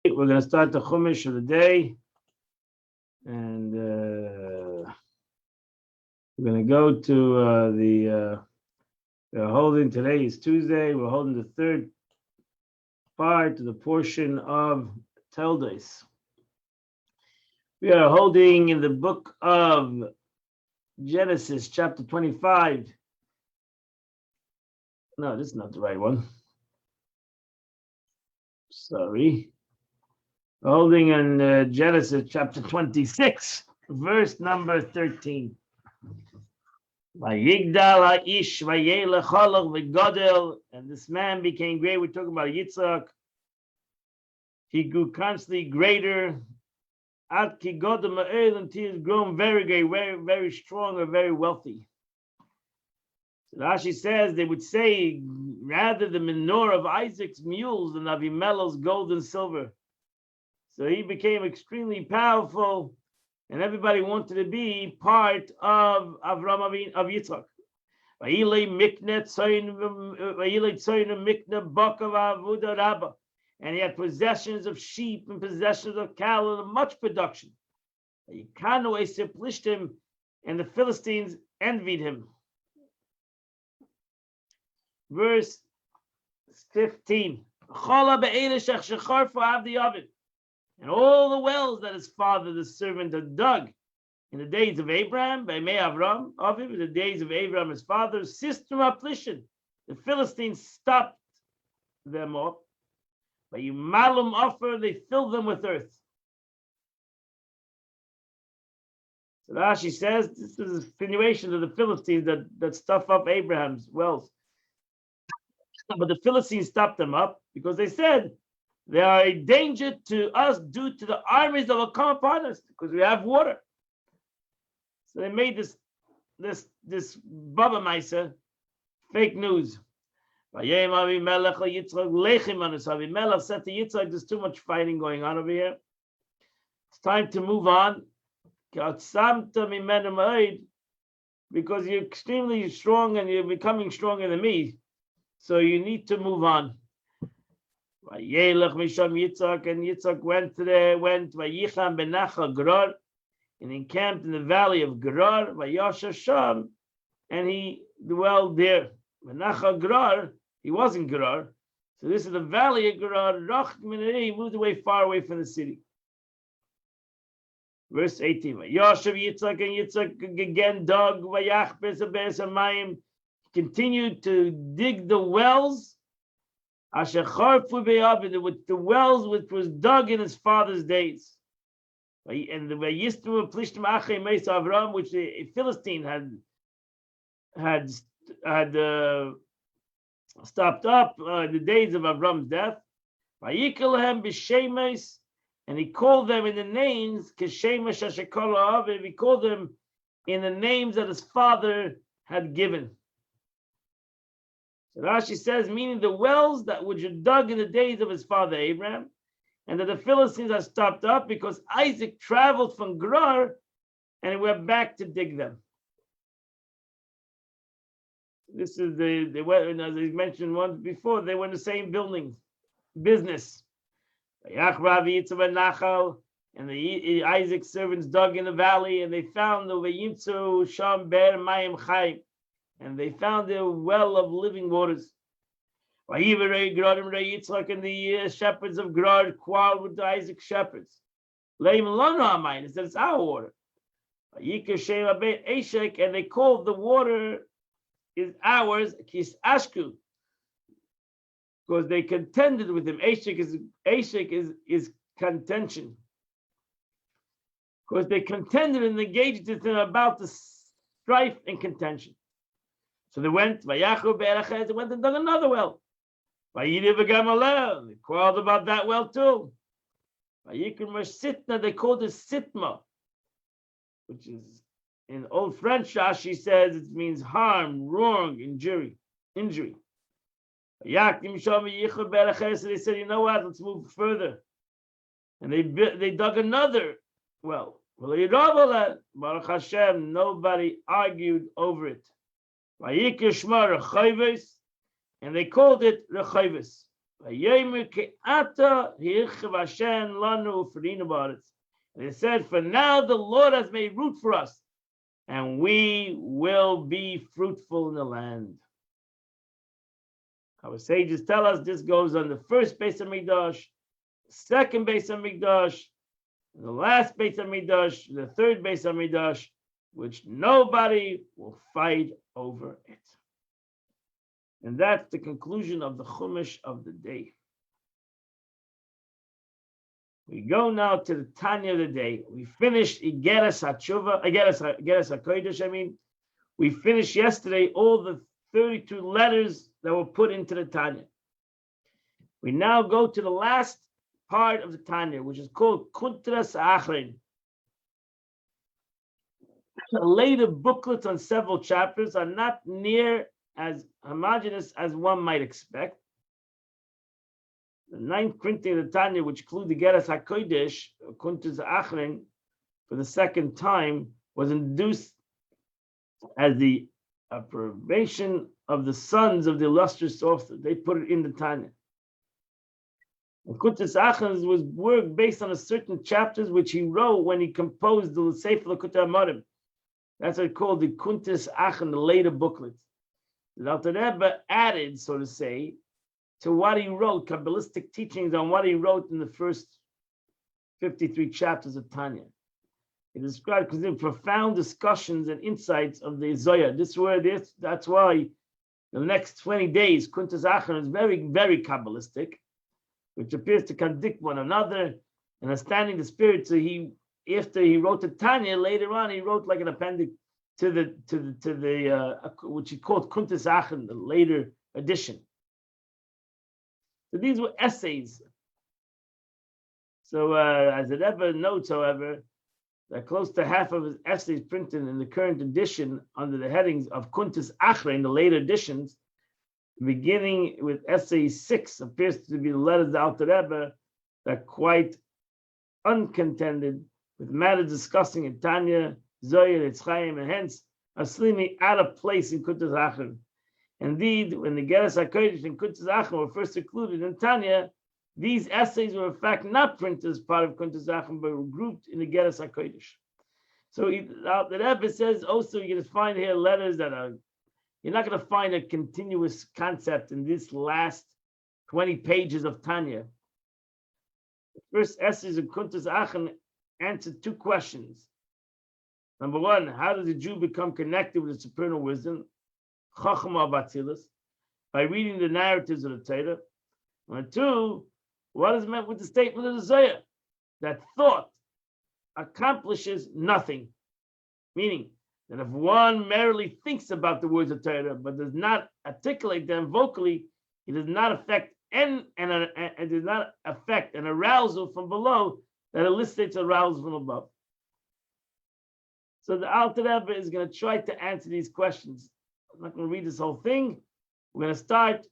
We're going to start the Chumash of the day, and we're going to go to we're holding, today is Tuesday, we're holding the third part of the portion of Teldes. We are holding in the book of Genesis, chapter 25. No, this is not the right one. Sorry. We're holding in Genesis, chapter 26, verse number 13. And this man became great. We're talking about Yitzhak. He grew constantly greater. Until he's grown very great, very, very strong, or very wealthy. So Rashi says they would say, rather the menorah of Isaac's mules than Avimelech's gold and silver. So he became extremely powerful, and everybody wanted to be part of Avram of Yitzhak. And he had possessions of sheep and possessions of cattle and much production. And the Philistines envied him. Verse 15. And all the wells that his father, the servant, had dug in the days of Abraham, by May Avram, of him, in the days of Abraham, his father, system affliction. The Philistines stopped them up. By Malum offer, they filled them with earth. So Rashi says this is a continuation of the Philistines that stuff up Abraham's wells. But the Philistines stopped them up because they said, they are a danger to us due to the armies that will come upon us because we have water. So they made this Baba Maisa, fake news. Avimelech said to Yitzhak, there's too much fighting going on over here. It's time to move on. Because you're extremely strong and you're becoming stronger than me. So you need to move on. Yitzhak, and Yitzhak went Vayicham benachal Gerar, and encamped in the valley of Gerar, Vayashav Sham, and he dwelled there. Benachal Gerar, he was in Gerar, so this is the valley of Gerar. He moved away, far away from the city. Verse 18. Vayashav Yitzhak, and Yitzhak again dug Vayachbes Amayim, continued to dig the wells. With the wells which was dug in his father's days, and the Avram, which a Philistine had stopped up the days of Avram's death. And he called them in the names. He called them in the names that his father had given. So Rashi says, meaning the wells that which were dug in the days of his father Abraham, and that the Philistines are stopped up because Isaac traveled from Gerar and he went back to dig them. This is they were, as I mentioned once before, they were in the same business. And the Isaac's servants dug in the valley, and they found the Vayimtzu Sham Ber Mayim Chaim. And they found a well of living waters. And the shepherds of Gerar quarreled with the Isaac shepherds. It said it's our water. And they called the water is ours, Kis Ashku, because they contended with him. Ashek is contention. Because they contended and engaged with him about the strife and contention. So they went, they went and dug another well. They quarreled about that well too. They called it Sitma, which is in Old French. Rashi says it means harm, wrong, injury. So they said, you know what? Let's move further. And they dug another well. Baruch Hashem, nobody argued over it. And they called it Rechayves. And it said, for now the Lord has made root for us, and we will be fruitful in the land. Our sages tell us this goes on the first Beis Hamikdash, second Beis Hamikdash, the last Beis Hamikdash, the third Beis Hamikdash, which nobody will fight over it. And that's the conclusion of the Chumash of the day. We go now to the Tanya of the day. We finished Igeres HaKodesh. We finished yesterday all the 32 letters that were put into the Tanya. We now go to the last part of the Tanya, which is called Kuntras Achrein. The later booklets on several chapters are not near as homogeneous as one might expect. The ninth printing of the Tanya, which includes the Geras HaKodesh, Kuntras Achrein, for the second time, was introduced as the approbation of the sons of the illustrious author. They put it in the Tanya. And Kuntras Achrein was work based on a certain chapters which he wrote when he composed the Sefer Likutei Amarim. That's what it's called, the Kuntras Achrein, the later booklet. The Alter Rebbe added, so to say, to what he wrote, Kabbalistic teachings on what he wrote in the first 53 chapters of Tanya. He described profound discussions and insights of the Zohar. That's why the next 20 days, Kuntras Achrein is very, very Kabbalistic, which appears to contradict one another, and understanding the spirit. So after he wrote the Tanya, later on he wrote like an appendix to the which he called Kuntras Achrein, the later edition. So these were essays. So as it ever notes, however, that close to half of his essays printed in the current edition under the headings of Kuntras Achrein, the later editions, beginning with essay 6, appears to be the letters of the Alter Rebbe that are quite uncontended with matters discussing in Tanya, Zohar, Eitz Chaim, and hence are seemingly out of place in Kuntras Achrein. Indeed, when the Geras HaKodesh and Kuntras Achrein were first included in Tanya, these essays were in fact not printed as part of Kuntras Achrein, but were grouped in the Geras HaKodesh. So the Rebbe says also you're going to find here letters that are, you're not going to find a continuous concept in this last 20 pages of Tanya. The first essays of Kuntras Achrein answered two questions. Number one, how does a Jew become connected with the supernal wisdom, Chachma Batzilus, by reading the narratives of the Torah? Number two, what is meant with the statement of the Zohar, that thought accomplishes nothing? Meaning that if one merely thinks about the words of Torah but does not articulate them vocally, it does not affect and does not affect an arousal from below that elicits arousal from above. So the Alter Rebbe is going to try to answer these questions. I'm not going to read this whole thing. We're going to start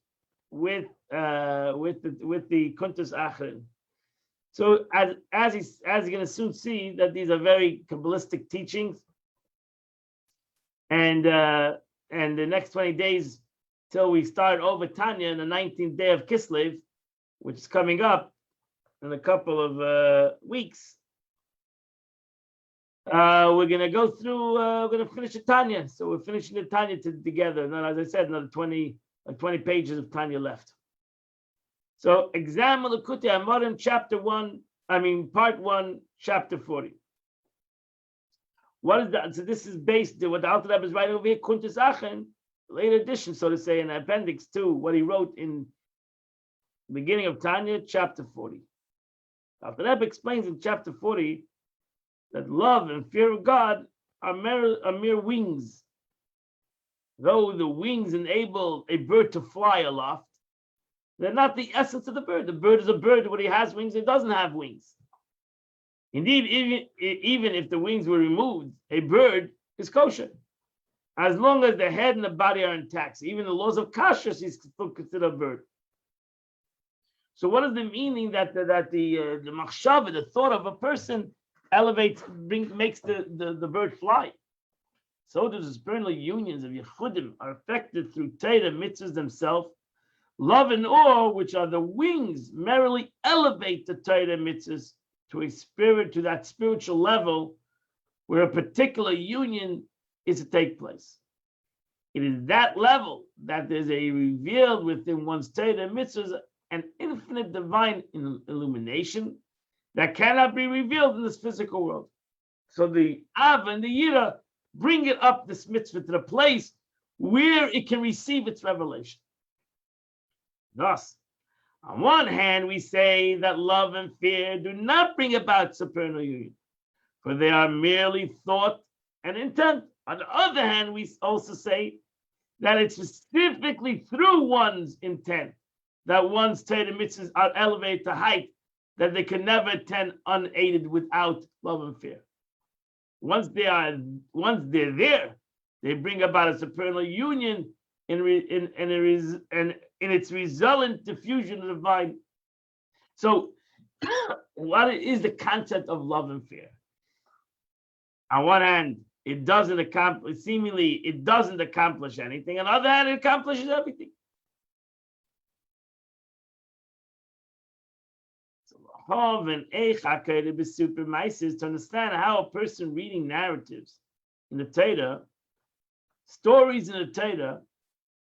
with the Kuntras Achrein. So as you're going to soon see, that these are very Kabbalistic teachings, and the next 20 days till we start over Tanya, the 19th day of Kislev, which is coming up in a couple of weeks. We're going to go through, we're going to finish the Tanya. So we're finishing the Tanya together. And then, as I said, another 20 pages of Tanya left. So examine Likutei Amarim, part 1, chapter 40. What is that? So this is based on what the Alter Rebbe is writing over here, Kuntras Achrein, later edition, so to say, in appendix 2, what he wrote in the beginning of Tanya, chapter 40. Alter Rebbe explains in chapter 40 that love and fear of God are mere wings. Though the wings enable a bird to fly aloft, they're not the essence of the bird. The bird is a bird, when he has wings, it doesn't have wings. Indeed, even if the wings were removed, a bird is kosher, as long as the head and the body are intact. So even the laws of kashrus is still considered a bird. So what is the meaning that the machshava, the thought of a person, elevates, makes the bird fly? So does the spiritual unions of Yechudim are affected through Torah mitzvahs themselves, Love and awe, which are the wings, merrily elevate the Torah mitzvahs to that spiritual level where a particular union is to take place. It is that level that there's a revealed within one's Torah mitzvahs an infinite divine illumination that cannot be revealed in this physical world. So the Av and the Yira bring it up, this mitzvah, to the place where it can receive its revelation. Thus, on one hand, we say that love and fear do not bring about supernal union, for they are merely thought and intent. On the other hand, we also say that it's specifically through one's intent that one's Torah mitzvahs are elevated to height that they can never attain unaided without love and fear. Once they're there, they bring about a supernal union in its resultant diffusion of the divine. So, what is the concept of love and fear? On one hand, it doesn't accomplish anything. On the other hand, it accomplishes everything. To understand how a person reading narratives in the Torah, stories in the Torah,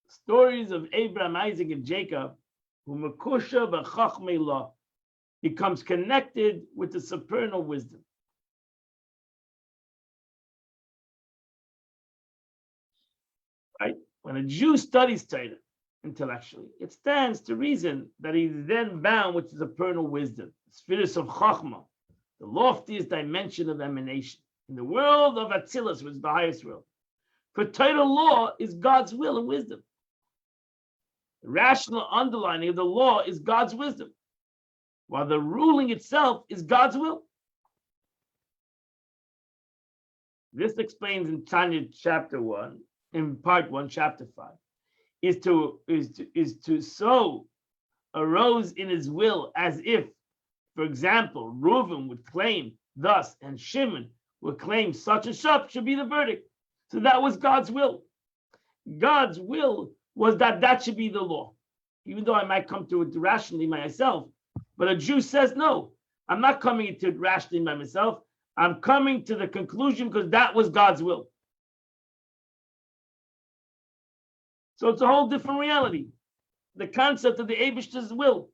stories of Abraham, Isaac, and Jacob, who becomes connected with the supernal wisdom. Right? When a Jew studies Torah intellectually, it stands to reason that he is then bound with the supernal wisdom, the spheres of Chachma, the loftiest dimension of emanation, in the world of Atzilus, which is the highest world. For Torah law is God's will and wisdom. The rational underlining of the law is God's wisdom, while the ruling itself is God's will. This explains in Tanya chapter 1, in part 1, chapter 5, is to so arose in his will as if, for example, Reuven would claim thus and Shimon would claim such and such should be the verdict. So that was God's will. God's will was that should be the law, even though I might come to it rationally myself. But a Jew says, no, I'm not coming to it rationally by myself. I'm coming to the conclusion because that was God's will. So it's a whole different reality. The concept of the Eibishter's will.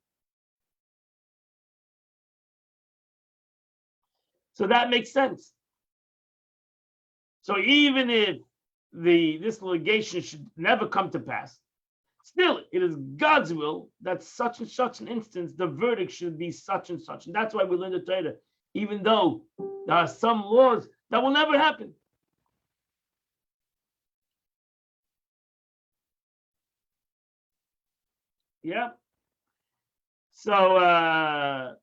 So that makes sense. So even if this litigation should never come to pass, still it is God's will that such and such an instance, the verdict should be such and such. And that's why we learn the Torah, even though there are some laws that will never happen. Yeah. So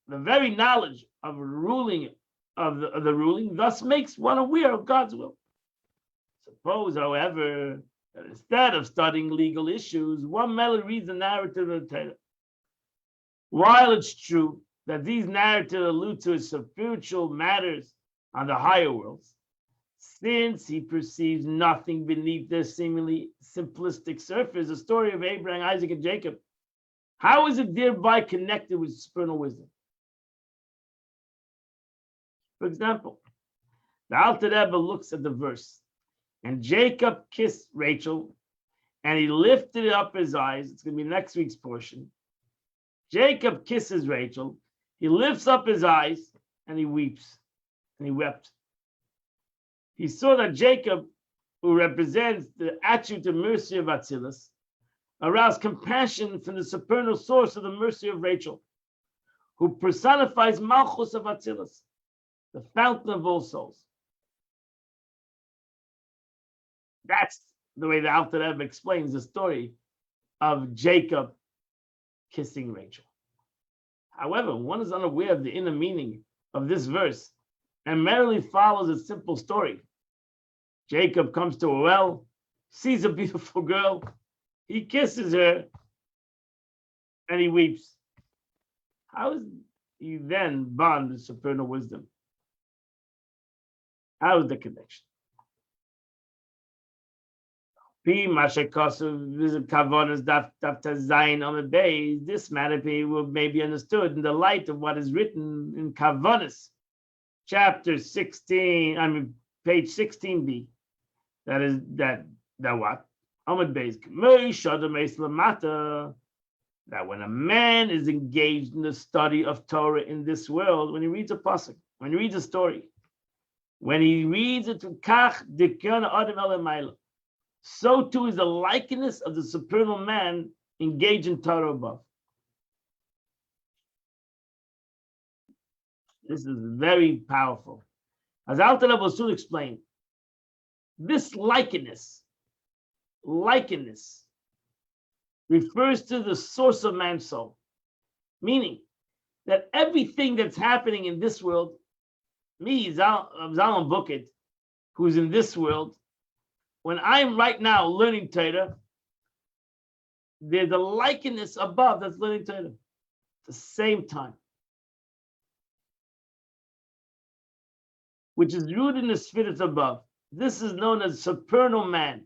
the very knowledge of ruling of the ruling thus makes one aware of God's will. Suppose, however, that instead of studying legal issues, one merely reads the narrative of the Torah. While it's true that these narratives allude to spiritual matters on the higher worlds, since he perceives nothing beneath their seemingly simplistic surface, the story of Abraham, Isaac, and Jacob, how is it thereby connected with supernal wisdom? For example, the Alter Rebbe looks at the verse, and Jacob kissed Rachel, and he lifted up his eyes. It's going to be next week's portion. Jacob kisses Rachel, he lifts up his eyes, and he weeps, and he wept. He saw that Jacob, who represents the attribute of mercy of Atzilus, aroused compassion from the supernal source of the mercy of Rachel, who personifies Malchus of Atzilus, the fountain of all souls. That's the way the Alter Rebbe explains the story of Jacob kissing Rachel. However, one is unaware of the inner meaning of this verse and merely follows a simple story. Jacob comes to a well, sees a beautiful girl, he kisses her, and he weeps. How is he then bond with supernal wisdom? How is the connection? P Mashakasu visit Kavanas Daf Zayin Amid Bay. This matter may be understood in the light of what is written in Kavanas, chapter 16. Page 16b. That is that what Amid Bay that when a man is engaged in the study of Torah in this world, when he reads a pasuk, when he reads a story, when he reads it, so too is the likeness of the supernal man engaged in Torah above. This is very powerful. As Alter Rebbe will soon explain, this likeness refers to the source of man's soul, meaning that everything that's happening in this world, me, Zalman Buket, who's in this world, when I'm right now learning Torah, there's a likeness above that's learning Torah at the same time, which is rooted in the spirits above. This is known as supernal man.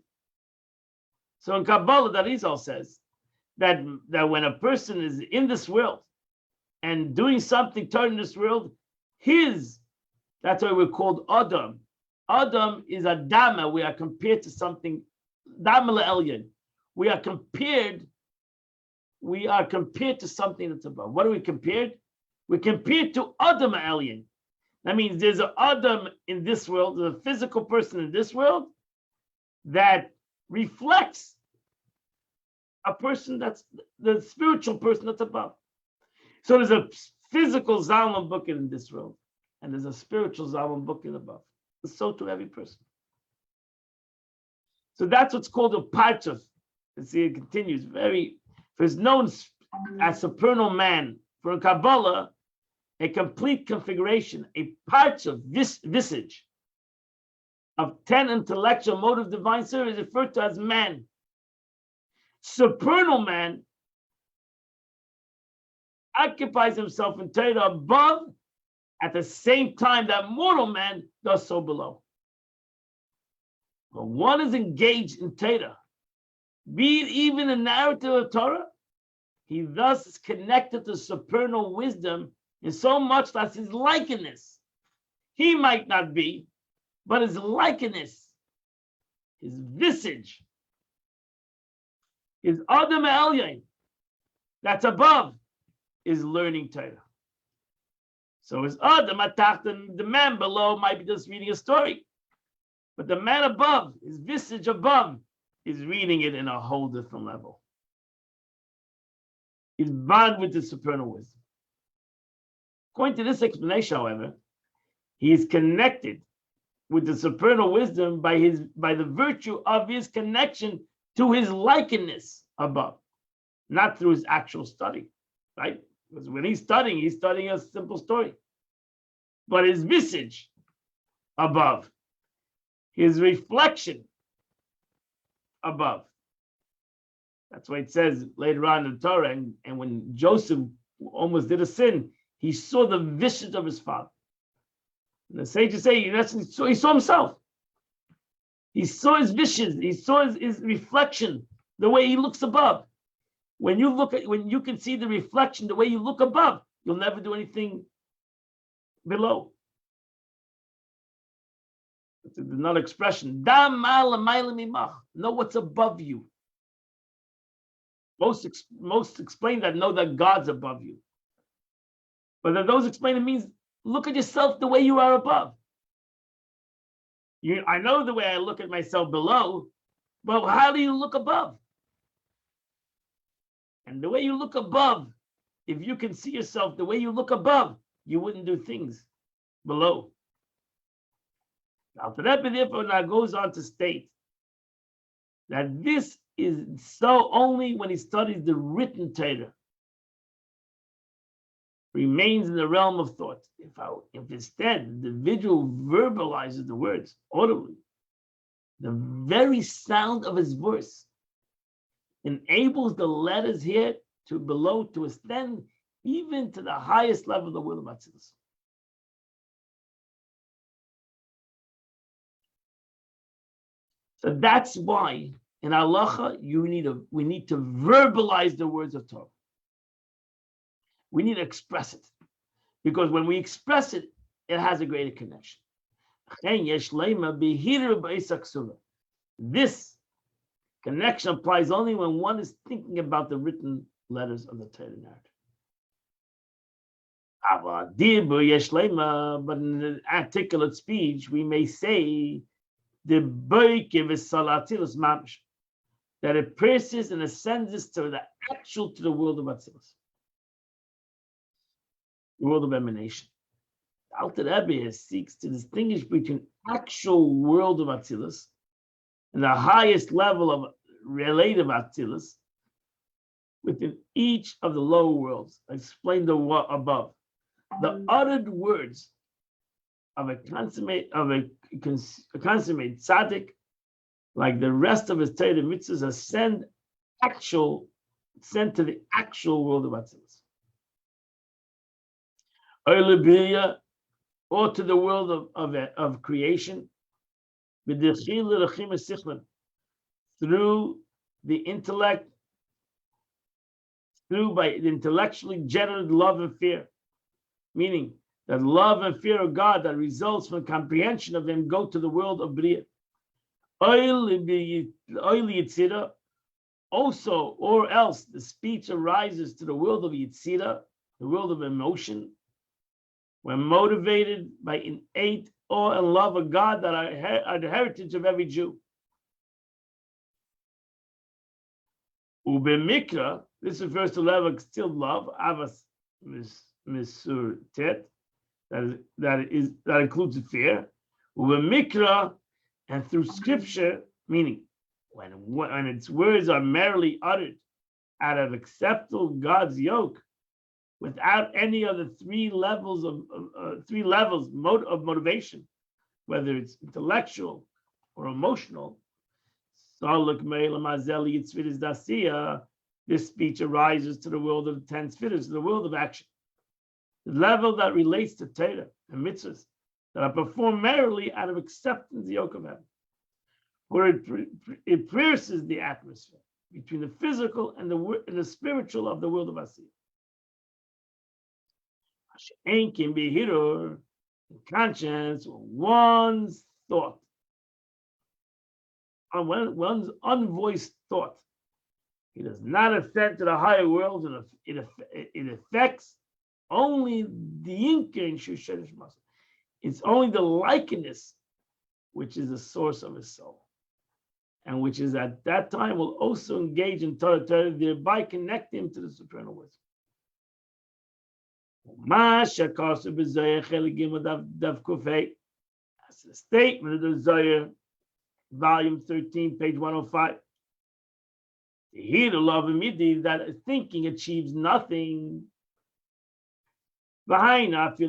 So in Kabbalah, the Arizal says that when a person is in this world and doing something Torah in this world, that's why we're called Adam. Adam is a dama. We are compared to something, dama le'elyon. We are compared to something that's above. What are we compared? We're compared to Adam elyon. That means there's an Adam in this world, there's a physical person in this world that reflects a person that's the spiritual person that's above. So there's a physical Zalman Buket in this world, and there's a spiritual Zalman Buket above. So to every person. So that's what's called a parchuf. You see, it continues. It's known as supernal man. For Kabbalah, a complete configuration, a parchuf, visage of 10 intellectual motive divine service is referred to as man. Supernal man occupies himself in Torah above, at the same time that mortal man does so below. When one is engaged in Torah, be it even a narrative of Torah, he thus is connected to supernal wisdom in so much that his likeness, he might not be, but his likeness, his visage, his Adam elyon, that's above, is learning Torah. So his Adam atachton, the man below might be just reading a story, but the man above, his visage above, is reading it in a whole different level. He's bound with the supernal wisdom. According to this explanation, however, he is connected with the supernal wisdom by the virtue of his connection to his likeness above, not through his actual study, right? Because when he's studying a simple story. But his visage above, his reflection above. That's why it says later on in the Torah, and when Joseph almost did a sin, he saw the visage of his father. And the sages say, he saw himself. He saw his visage, he saw his reflection, the way he looks above. When you can see the reflection, the way you look above, you'll never do anything below. It's another expression. Know what's above you. Most explain that, know that God's above you. But then those explain it means look at yourself the way you are above. I know the way I look at myself below, but how do you look above? And the way you look above, if you can see yourself the way you look above, you wouldn't do things below. Now, the Rebbe therefore now goes on to state that this is so only when he studies the written Torah, remains in the realm of thought. If instead the individual verbalizes the words audibly, the very sound of his voice enables the letters here to below to extend even to the highest level of the will of Atzilus. So that's why in halacha, we need to verbalize the words of Torah. We need to express it, because when we express it, it has a greater connection. This connection applies only when one is thinking about the written letters of the Torah narrative. But in the articulate speech, we may say the that it pierces and ascends to the world of Atzilus, the world of emanation. Alter Rebbe seeks to distinguish between actual world of Atzilus and the highest level of relative Atzilus within each of the lower worlds. I explained the above. The uttered words of a consummate tzaddik, like the rest of his Torah mitzvahs, ascend to the actual world of Atzilus, or to the world of creation, through the intellect, by the intellectually generated love and fear, meaning that love and fear of God that results from comprehension of Him go to the world of Bria. Also, or else, the speech arises to the world of Yitzira, the world of emotion, when motivated by innate awe and love of God that are the heritage of every Jew. Ubemikra, this refers to love, still love, avas misur tet, that includes the fear. Ubemikra, and through scripture, meaning when its words are merely uttered out of acceptable God's yoke, without any of the three levels of motivation, whether it's intellectual or emotional. This speech arises to the world of the 10 spheres, the world of action, the level that relates to Torah and mitzvahs that are performed merely out of acceptance the yoke of heaven, where it pierces the atmosphere between the physical and the spiritual of the world of Asiyah. Ain't can be hirur in conscience, one's thought, one's unvoiced thought. It does not ascend to the higher worlds, and it affects only the Inka in Shushenish Masa. It's only the likeness which is the source of his soul, and which is at that time will also engage in Torah, thereby connect him to the supernal wisdom. That's the statement of the Zohar, volume 13, page 105. To hear the love of Midi, that thinking achieves nothing. Behind not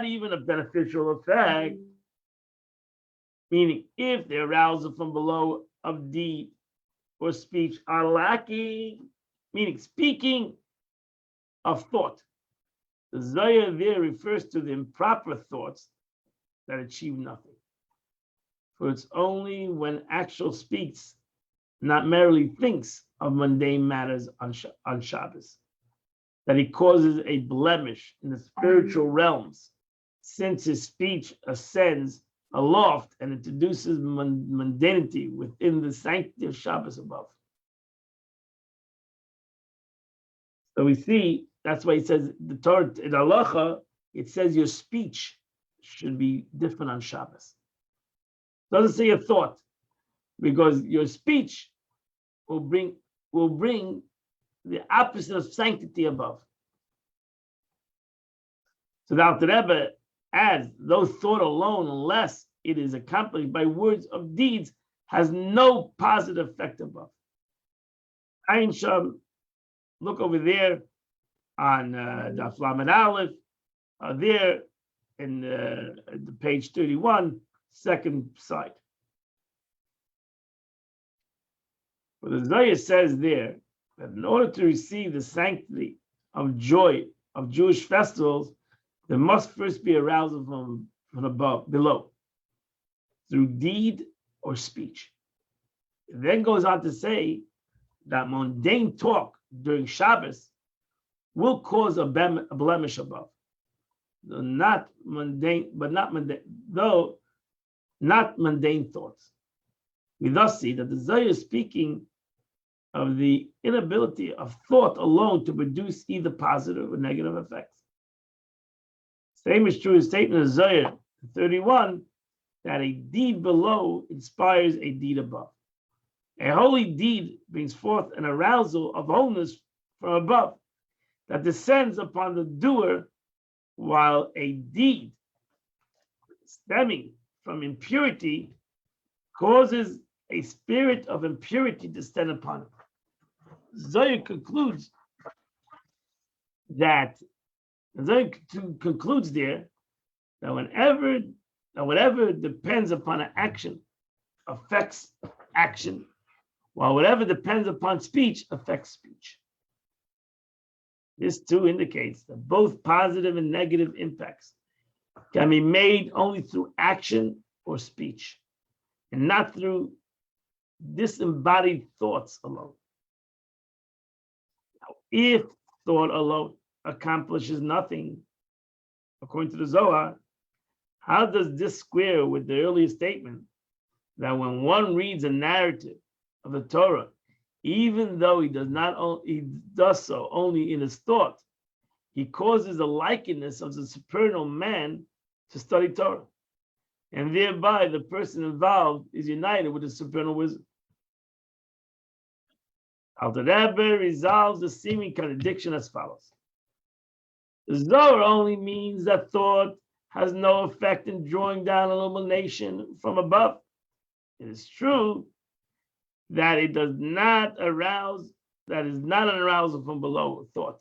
even a beneficial effect. Meaning, if the arousal from below of deed or speech are lacking, meaning speaking of thought, the Zohar there refers to the improper thoughts that achieve nothing. For it's only when actual speaks, not merely thinks of mundane matters on Shabbos, that he causes a blemish in the spiritual realms, since his speech ascends aloft and introduces mundanity within the sanctity of Shabbos above. So we see, that's why it says the Torah in halacha, it says your speech should be different on Shabbos. It doesn't say a thought, because your speech will bring the opposite of sanctity above. So the Alter Rebbe adds, though thought alone, unless it is accompanied by words of deeds, has no positive effect above. Ayin Sham, look over there on Daf Lamed Aleph, there in the page 31, second side. But the Zohar says there that in order to receive the sanctity of joy of Jewish festivals, there must first be arousal from below, through deed or speech. It then goes on to say that mundane talk during Shabbos will cause a blemish above. Not mundane, but not mundane, though not mundane thoughts. We thus see that the Zohar is speaking of the inability of thought alone to produce either positive or negative effects. Same is true as statement of Zohar 31, that a deed below inspires a deed above. A holy deed brings forth an arousal of wholeness from above that descends upon the doer, while a deed stemming from impurity causes a spirit of impurity to descend upon it. Zohar concludes there that whatever depends upon an action affects action, while whatever depends upon speech affects speech. This too indicates that both positive and negative impacts can be made only through action or speech, and not through disembodied thoughts alone. Now, if thought alone accomplishes nothing, according to the Zohar, how does this square with the earlier statement that when one reads a narrative of the Torah, even though he does so only in his thought, he causes the likeness of the supernal man to study Torah, and thereby the person involved is united with the supernal wisdom. Alter Rebbe resolves the seeming contradiction as follows. The Zohar only means that thought has no effect in drawing down illumination from above. It is true that it does not arouse, that is not an arousal from below, thought,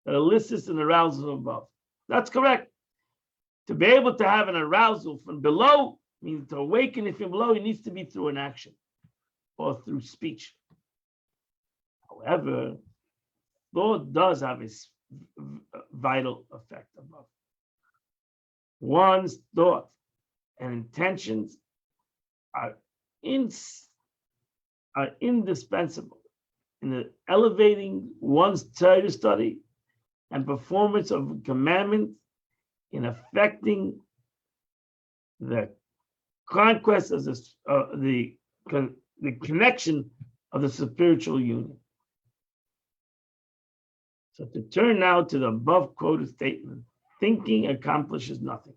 that elicits an arousal from above. That's correct. To be able to have an arousal from below means to awaken it from below, it needs to be through an action or through speech. However, thought does have a vital effect above. One's thought and intentions are indispensable in the elevating one's Torah study and performance of commandments, in affecting the conquest of the connection of the spiritual union. So to turn now to the above quoted statement, thinking accomplishes nothing.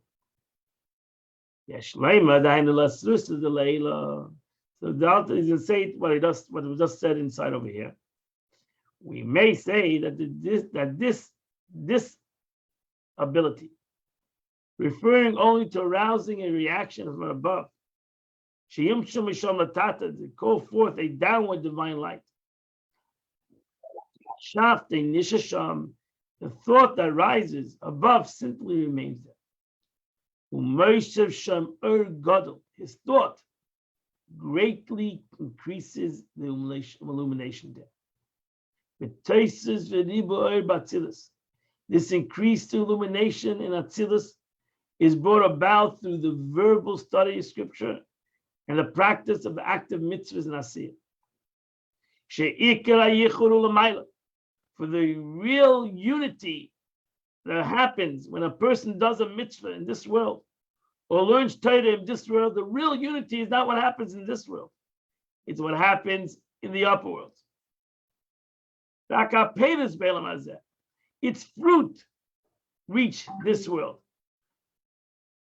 So the author is going to say what was just said inside over here. We may say that this ability, referring only to arousing a reaction from above, to call forth a downward divine light. The thought that rises above simply remains there. His thought greatly increases the illumination there. This increased illumination in Atzilus is brought about through the verbal study of scripture and the practice of active mitzvahs and asiyah. For the real unity that happens when a person does a mitzvah in this world or learns Torah in this world, the real unity is not what happens in this world. It's what happens in the upper world. Its fruit reach this world.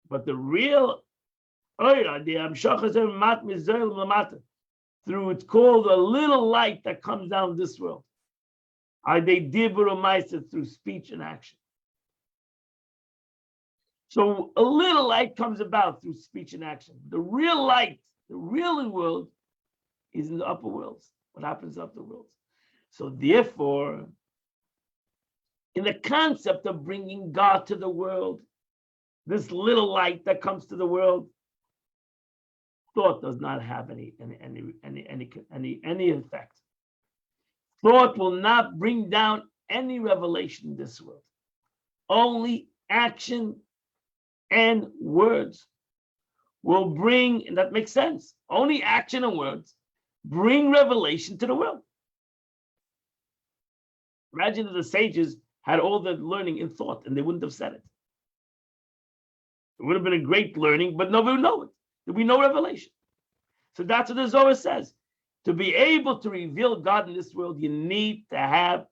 But the real through it's called a little light that comes down this world. Through speech and action. So a little light comes about through speech and action. The real light, the real world, is in the upper worlds. What happens in the upper worlds? So therefore, in the concept of bringing God to the world, this little light that comes to the world, thought does not have any effect. Thought will not bring down any revelation in this world. Only action and words will bring, and that makes sense. Only action and words bring revelation to the world. Imagine that the sages had all the learning in thought and they wouldn't have said it. It would have been a great learning, but nobody would know it. There'd be no revelation. So that's what the Zohar says. To be able to reveal God in this world, you need to have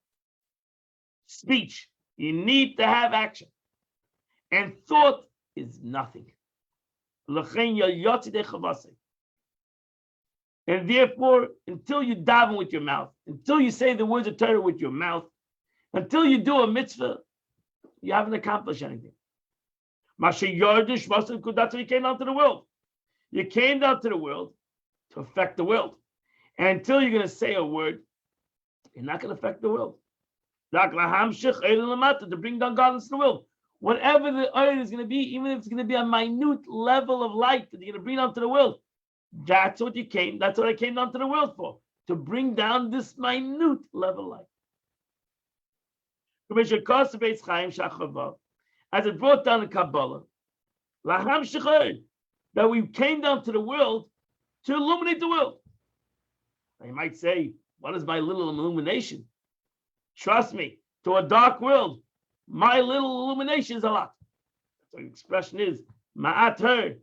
speech. You need to have action. And thought is nothing. And therefore, until you daven with your mouth, until you say the words of Torah with your mouth, until you do a mitzvah, you haven't accomplished anything. That's what you came down to the world. You came down to the world to affect the world. And until you're going to say a word, you're not going to affect the world. To bring down God into the world. Whatever the oil is going to be, even if it's going to be a minute level of light that you're going to bring down to the world, that's what I came down to the world for, to bring down this minute level of light. As it brought down in Kabbalah, that we came down to the world to illuminate the world. Now you might say, what is my little illumination? Trust me, to a dark world, my little illumination is a lot. So the expression is, ma'at her,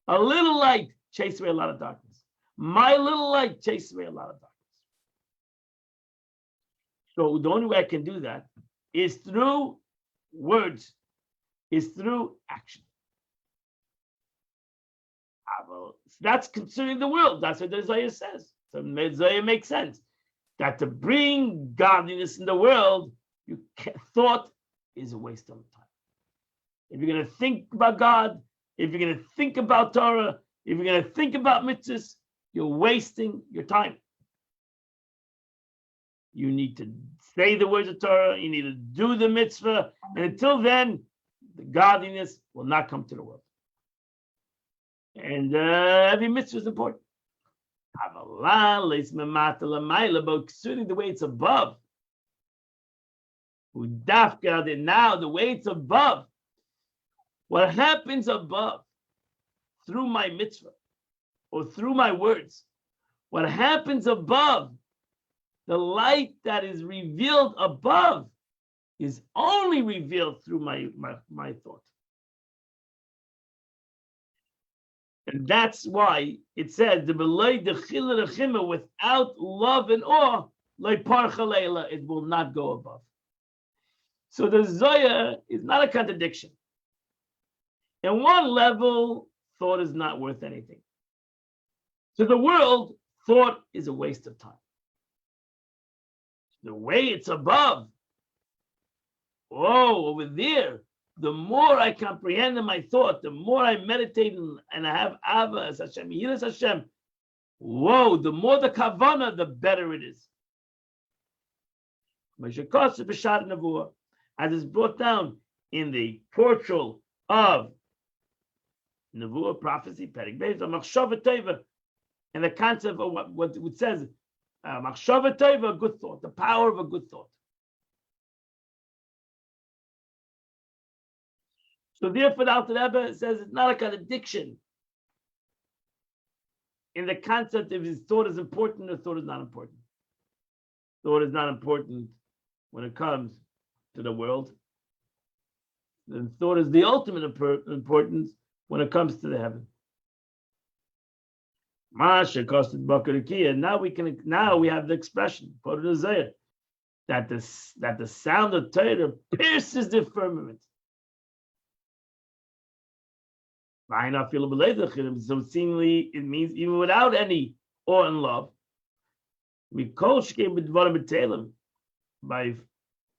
a little light chases away a lot of darkness. My little light chases away a lot of darkness. So the only way I can do that is through words, is through action. That's concerning the world. That's what the Zohar says. So the Zohar makes sense. That to bring godliness in the world, thought is a waste of time. If you're going to think about God, if you're going to think about Torah, if you're going to think about mitzvahs, you're wasting your time. You need to say the words of Torah, you need to do the mitzvah, and until then, the godliness will not come to the world. And every mitzvah is important. But concerning the way it's above, now the way it's above, what happens above through my mitzvah or through my words, what happens above, the light that is revealed above is only revealed through my thought. And that's why it says, without love and awe, it will not go above. So the Zohar is not a contradiction. In one level, thought is not worth anything. To the world, thought is a waste of time. The way it's above, over there, the more I comprehend in my thought, the more I meditate and I have Ava as Hashem, Yiras Hashem, the more the Kavanah, the better it is. As is brought down in the portal of Nevuah, prophecy, Perek Beis, Machshava Tova, and the concept of what it says, Machshava Tova, a good thought, the power of a good thought. So therefore, the Alter Rebbe says it's not a contradiction in the concept if his thought is important or thought is not important. Thought is not important when it comes to the world. Then thought is the ultimate importance when it comes to the heaven. Masha costed Bakarakia. Now we have the expression that the sound of Torah pierces the firmament. So seemingly it means even without any awe and love, we coach came with by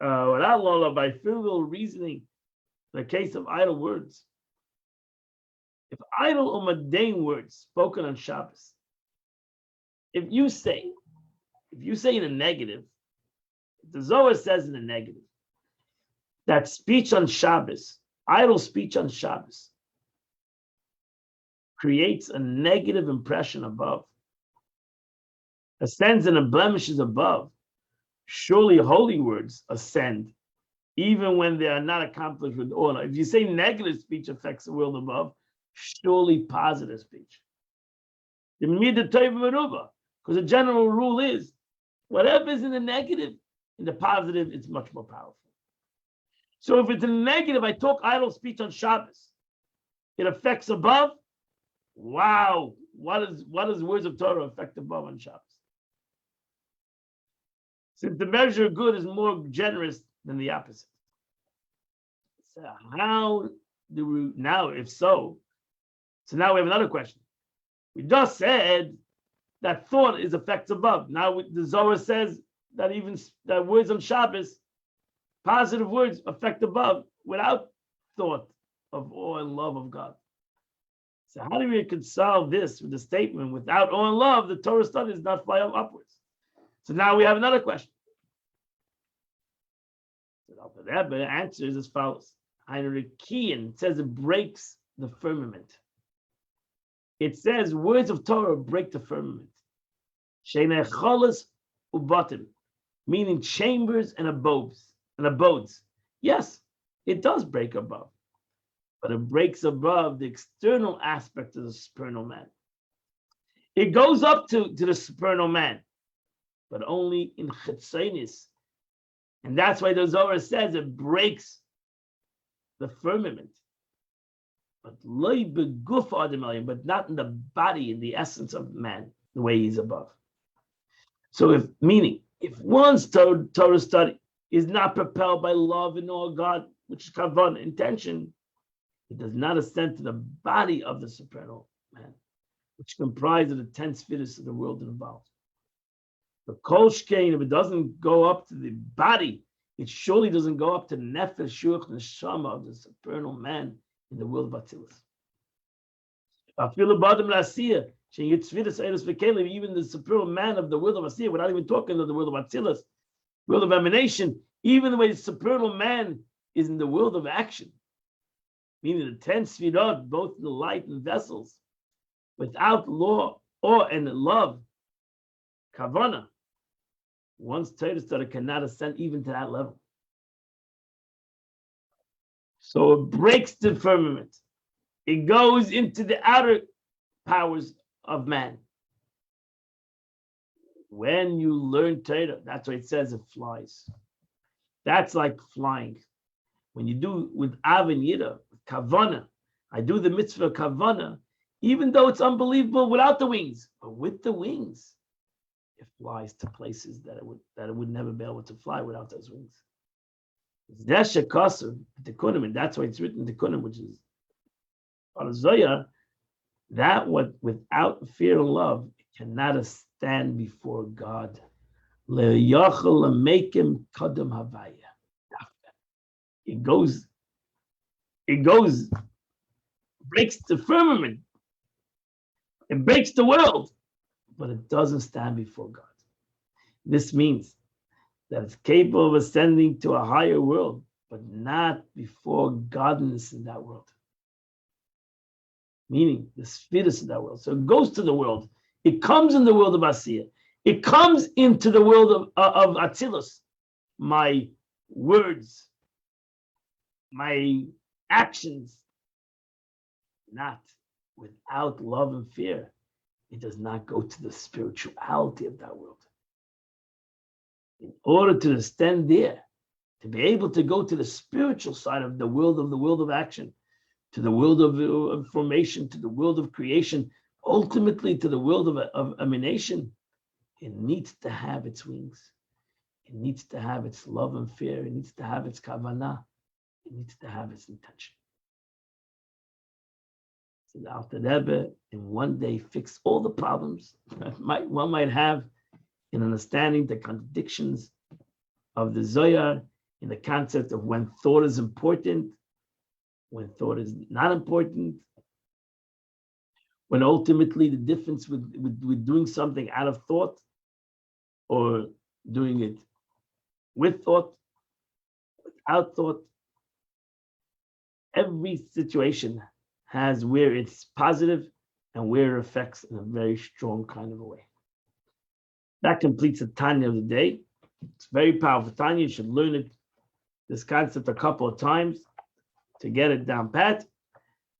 without love, by trivial reasoning, the case of idle words. If idle or mundane words spoken on Shabbos, if you say in a negative, the Zohar says in the negative, that speech on Shabbos, idle speech on Shabbos, creates a negative impression above, ascends and blemishes above. Surely holy words ascend, even when they are not accomplished with honor. If you say negative speech affects the world above, surely positive speech. Because the general rule is, whatever is in the negative, in the positive, it's much more powerful. So if it's in the negative, I talk idle speech on Shabbos. It affects above. Wow, what does words of Torah affect above on Shabbos? Since the measure of good is more generous than the opposite. So how do we now, if so now we have another question. We just said that thought is affects above. Now the Zohar says that even that words on Shabbos, positive words affect above without thought of awe and love of God. So how do we reconcile this with the statement, without awe and love, the Torah study does not fly upwards? So now we have another question. So the Rebbe answers as follows. It says it breaks the firmament. It says words of Torah break the firmament. Meaning chambers and abodes. Yes, it does break above, but it breaks above the external aspect of the supernal man. It goes up to the supernal man, but only in chetzonis. And that's why the Zohar says it breaks the firmament. But but not in the body, in the essence of man, the way he's above. So if one's Torah study is not propelled by love and awe of God, which is kavan, intention, it does not ascend to the body of the supernal man, which comprises of the 10 spheres of the world involved. The kol shkein, if it doesn't go up to the body, it surely doesn't go up to the nefesh, shuach, neshama of the supernal man in the world of Atzilus. Even the supernal man of the world of Asiyah, without even talking of the world of Atzilus, world of emanation, even the way the supernal man is in the world of action, meaning the 10 sfirot, both in the light and vessels, without law, awe, and love, kavana, one's Torah study cannot ascend even to that level. So it breaks the firmament. It goes into the outer powers of man. When you learn Torah, that's why it says it flies. That's like flying. When you do with Av and Yira, Kavana, I do the mitzvah Kavana, even though it's unbelievable without the wings, but with the wings, it flies to places that it would never be able to fly without those wings. That's why it's written in Tikkunim, which is part of Zohar, that what without fear and love it cannot stand before God. It goes, breaks the firmament, it breaks the world, but it doesn't stand before God. This means that it's capable of ascending to a higher world, but not before godness in that world. Meaning the spheres of that world. So it goes to the world. It comes in the world of Asiyah. It comes into the world of Atzilus. My words, my actions, not without love and fear. It does not go to the spirituality of that world. In order to stand there, to be able to go to the spiritual side of the world of action, to the world of formation, to the world of creation, ultimately to the world of emanation, it needs to have its wings. It needs to have its love and fear. It needs to have its kavanah. It needs to have its intention. So the Alter Rebbe in one day fixed all the problems that one might have in understanding the contradictions of the Zohar, in the concept of when thought is important, when thought is not important, when ultimately the difference with doing something out of thought or doing it with thought, without thought, every situation has where it's positive and where it affects in a very strong kind of a way. That completes the Tanya of the day. It's very powerful Tanya. You should learn it, this concept, a couple of times to get it down pat.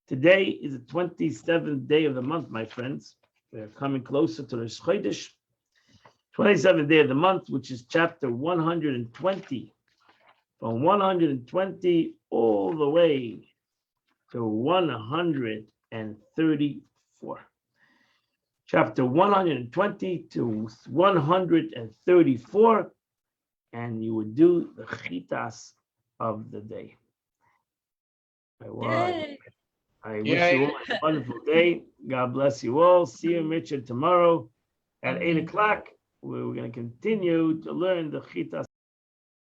Today is the 27th day of the month, my friends. We're coming closer to Rosh Chodesh. 27th day of the month, which is chapter 120. From 120 all the way to 134. Chapter 120 to 134. And you would do the chitas of the day. I wish you all a wonderful day. God bless you all. See you, Richard, tomorrow at 8 o'clock. We're going to continue to learn the chitas.